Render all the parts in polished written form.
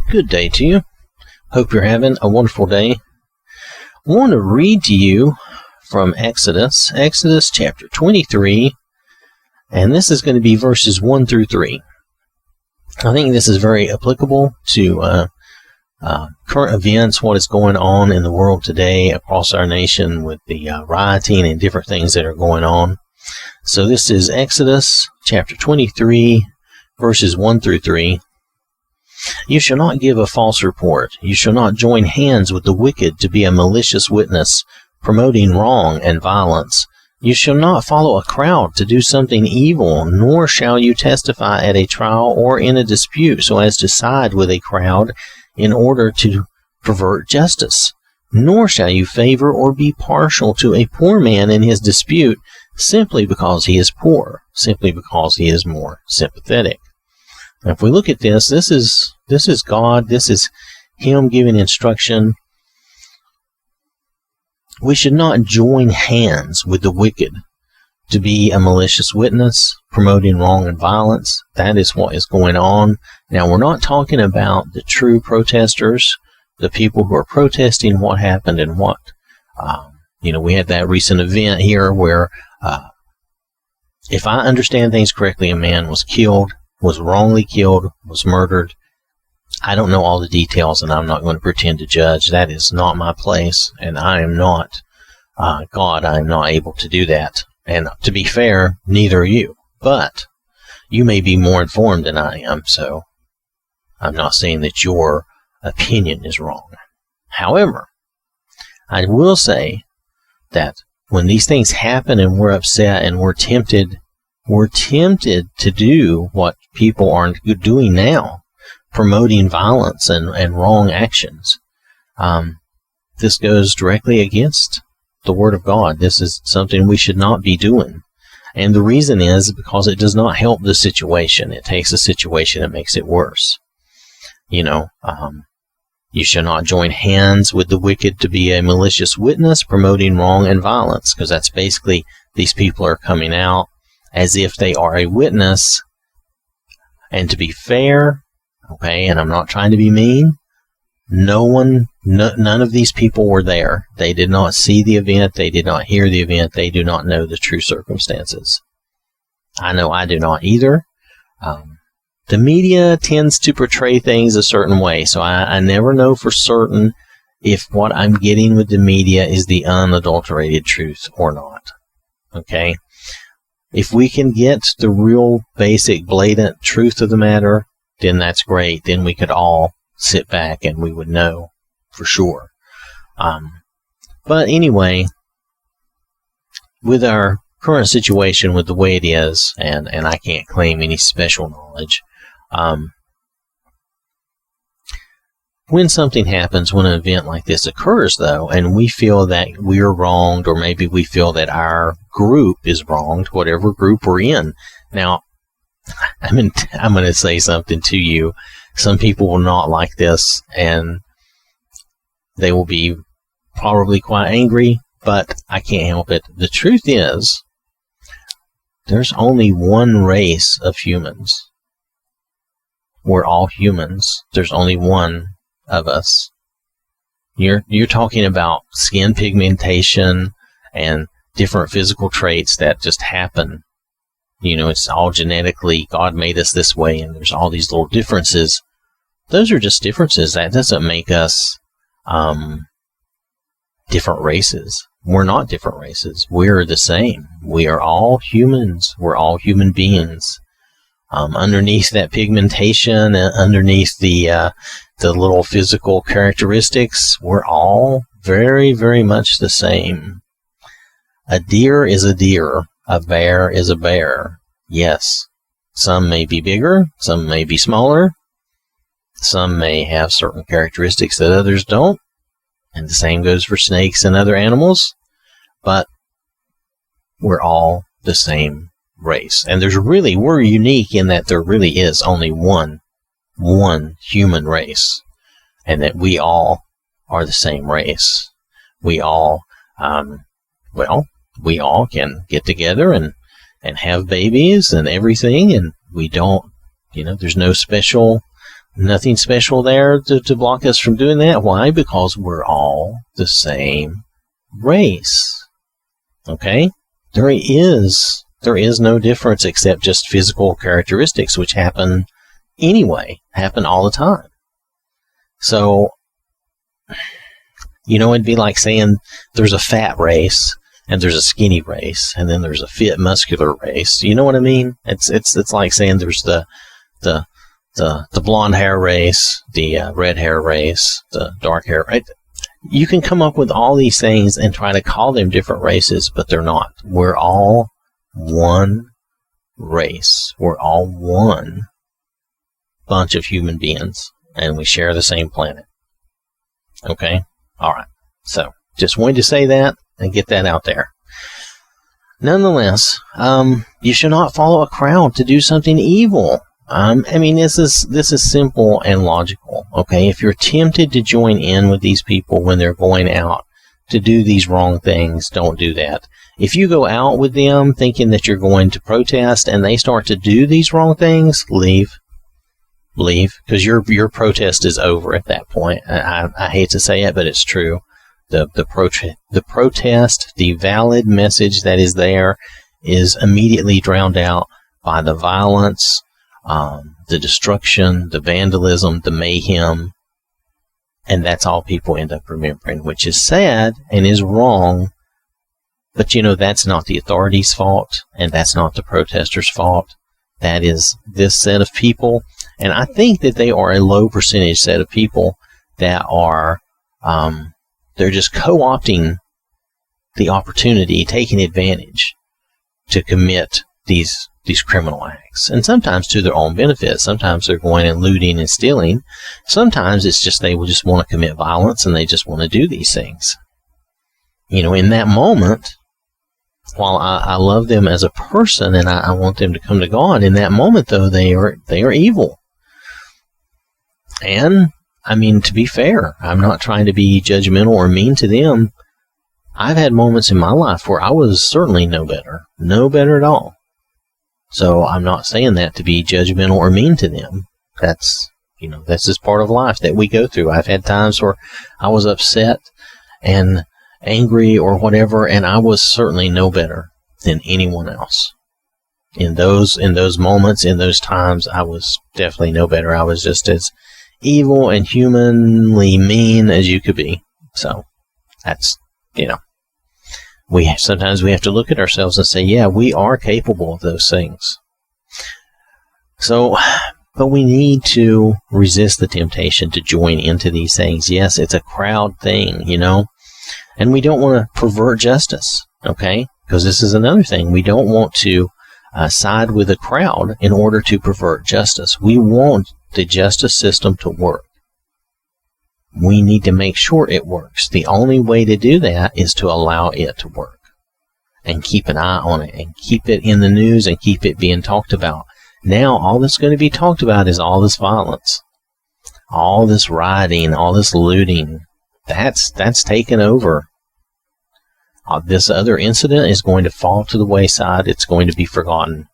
Good day to you. Hope you're having a wonderful day. I want to read to you from Exodus chapter 23, and this is going to be verses 1 through 3. I think this is very applicable to current events, what is going on in the world today across our nation with the rioting and different things that are going on. So this is Exodus chapter 23, verses 1 through 3. You shall not give a false report. You shall not join hands with the wicked to be a malicious witness, promoting wrong and violence. You shall not follow a crowd to do something evil, nor shall you testify at a trial or in a dispute so as to side with a crowd in order to pervert justice. Nor shall you favor or be partial to a poor man in his dispute simply because he is poor, simply because he is more sympathetic. Now, if we look at this is God, this is Him giving instruction. We should not join hands with the wicked to be a malicious witness, promoting wrong and violence. That is what is going on. Now, we're not talking about the true protesters, the people who are protesting what happened and what. We had that recent event here where, if I understand things correctly, a man was killed, was wrongly killed, was murdered. I don't know all the details, and I'm not going to pretend to judge. That is not my place, and I am not God. I am not able to do that. And to be fair, neither are you. But you may be more informed than I am, so I'm not saying that your opinion is wrong. However, I will say that when these things happen and we're upset and we're tempted to do what people are doing now, promoting violence and wrong actions. This goes directly against the Word of God. This is something we should not be doing. And the reason is because it does not help the situation. It takes a situation and makes it worse. You shall not join hands with the wicked to be a malicious witness, promoting wrong and violence, because that's basically these people are coming out as if they are a witness. And to be fair, okay, and I'm not trying to be mean, none of these people were there. They did not see the event. They did not hear the event. They do not know the true circumstances. I know I do not either. The media tends to portray things a certain way, so I never know for certain if what I'm getting with the media is the unadulterated truth or not. Okay? If we can get the real basic, blatant truth of the matter, then that's great. Then we could all sit back and we would know for sure. But anyway, with our current situation, with the way it is, and I can't claim any special knowledge, when something happens, when an event like this occurs, though, and we feel that we're wronged, or maybe we feel that our group is wronged, whatever group we're in. Now, I'm going to say something to you. Some people will not like this, and they will be probably quite angry, but I can't help it. The truth is, there's only one race of humans. We're all humans. There's only one of us. You're talking about skin pigmentation and different physical traits that just happen. It's all genetically, God made us this way, and there's all these little differences. Those are just differences. That doesn't make us different races. We're not different races. We're the same. We are all humans. We're all human beings. Underneath that pigmentation, underneath the little physical characteristics, we're all very, very much the same. A deer is a deer. A bear is a bear. Yes, some may be bigger, some may be smaller, some may have certain characteristics that others don't, and the same goes for snakes and other animals, but we're all the same race. And we're unique in that there really is only one human race, and that we all are the same race. We all, we all can get together and have babies and everything, and we don't, there's no special Nothing special there to block us from doing that. Why? Because we're all the same race. Okay? There is no difference except just physical characteristics, which happen anyway, happen all the time. So, it'd be like saying there's a fat race and there's a skinny race, and then there's a fit, muscular race. You know what I mean? It's like saying there's the blonde hair race, the red hair race, the dark hair, right? You can come up with all these things and try to call them different races, but they're not. We're all one race. We're all one bunch of human beings, and we share the same planet. Okay? All right. So, just wanted to say that and get that out there. Nonetheless, you should not follow a crowd to do something evil. This is simple and logical. Okay? If you're tempted to join in with these people when they're going out to do these wrong things, don't do that. If you go out with them thinking that you're going to protest and they start to do these wrong things, leave, because your protest is over at that point. I hate to say it, but it's true. The protest, the valid message that is there, is immediately drowned out by the violence, the destruction, the vandalism, the mayhem, and that's all people end up remembering, which is sad and is wrong. But that's not the authorities' fault, and that's not the protesters' fault. That is this set of people, and I think that they are a low percentage set of people that are, they're just co-opting the opportunity, taking advantage to commit these criminal acts. And sometimes to their own benefit. Sometimes they're going and looting and stealing. Sometimes it's just they will just want to commit violence and they just want to do these things. In that moment, while I love them as a person and I want them to come to God, in that moment, though, they are evil. And, to be fair, I'm not trying to be judgmental or mean to them. I've had moments in my life where I was certainly no better at all. So I'm not saying that to be judgmental or mean to them. That's just part of life that we go through. I've had times where I was upset and angry or whatever, and I was certainly no better than anyone else. In those moments, in those times, I was definitely no better. I was just as evil and humanly mean as you could be. So that's, sometimes we have to look at ourselves and say, yeah, we are capable of those things. So, but we need to resist the temptation to join into these things. Yes, it's a crowd thing, and we don't want to pervert justice, okay? Because this is another thing. We don't want to side with a crowd in order to pervert justice. We want the justice system to work. We need to make sure it works. The only way to do that is to allow it to work and keep an eye on it and keep it in the news and keep it being talked about. Now, all that's going to be talked about is all this violence, all this rioting, all this looting. That's taken over. This other incident is going to fall to the wayside. It's going to be forgotten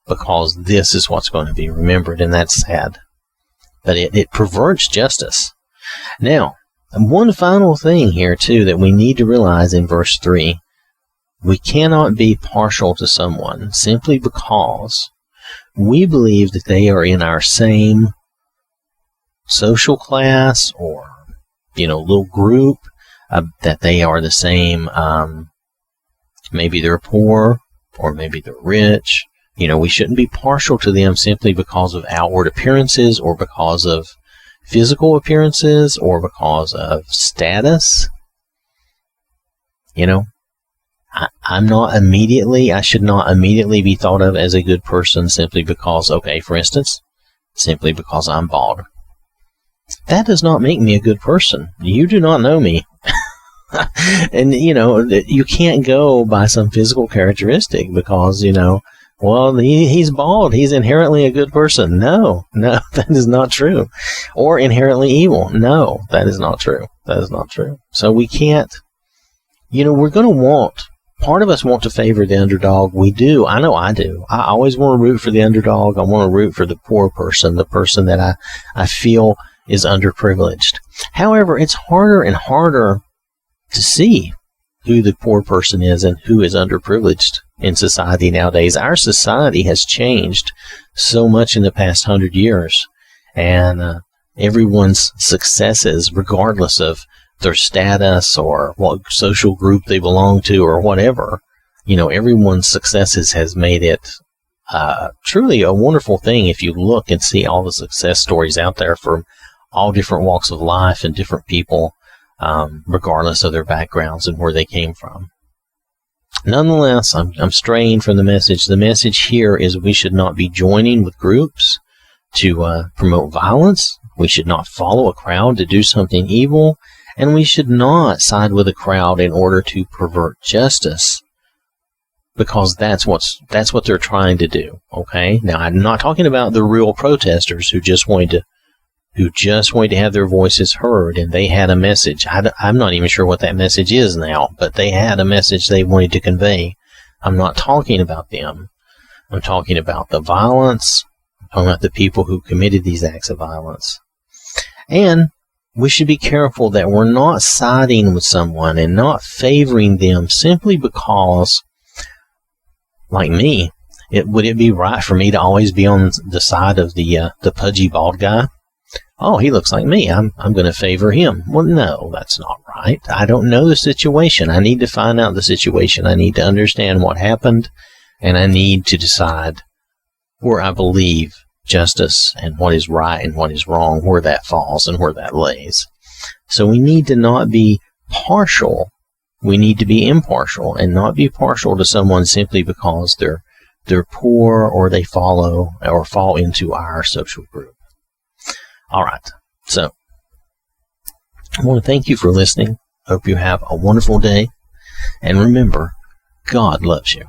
because this is what's going to be remembered, and that's sad. But it perverts justice. Now, one final thing here, too, that we need to realize in verse 3. We cannot be partial to someone simply because we believe that they are in our same social class or, little group, that they are the same, maybe they're poor or maybe they're rich. We shouldn't be partial to them simply because of outward appearances or because of physical appearances or because of status. I should not immediately be thought of as a good person simply because, for instance, simply because I'm bald. That does not make me a good person. You do not know me. And, you can't go by some physical characteristic because, he's bald. He's inherently a good person. No, that is not true. Or inherently evil. No, that is not true. That is not true. So we can't, we're going to want part of us want to favor the underdog. We do. I know I do. I always want to root for the underdog. I want to root for the poor person, the person that I feel is underprivileged. However, it's harder and harder to see who the poor person is and who is underprivileged in society nowadays. Our society has changed so much in the past 100 years, and everyone's successes, regardless of their status or what social group they belong to or whatever, everyone's successes has made it truly a wonderful thing if you look and see all the success stories out there from all different walks of life and different people, regardless of their backgrounds and where they came from. Nonetheless, I'm straying from the message. The message here is we should not be joining with groups to promote violence. We should not follow a crowd to do something evil. And we should not side with a crowd in order to pervert justice, because that's what they're trying to do. Okay? Now, I'm not talking about the real protesters who just wanted to have their voices heard, and they had a message. I'm not even sure what that message is now, but they had a message they wanted to convey. I'm not talking about them. I'm talking about the violence. I'm talking about the people who committed these acts of violence. And we should be careful that we're not siding with someone and not favoring them simply because, like me, would it be right for me to always be on the side of the pudgy bald guy? Oh, he looks like me. I'm going to favor him. Well, no, that's not right. I don't know the situation. I need to find out the situation. I need to understand what happened, and I need to decide where I believe justice and what is right and what is wrong, where that falls and where that lays. So we need to not be partial. We need to be impartial and not be partial to someone simply because they're poor or they follow or fall into our social group. All right. So I want to thank you for listening. Hope you have a wonderful day. And remember, God loves you.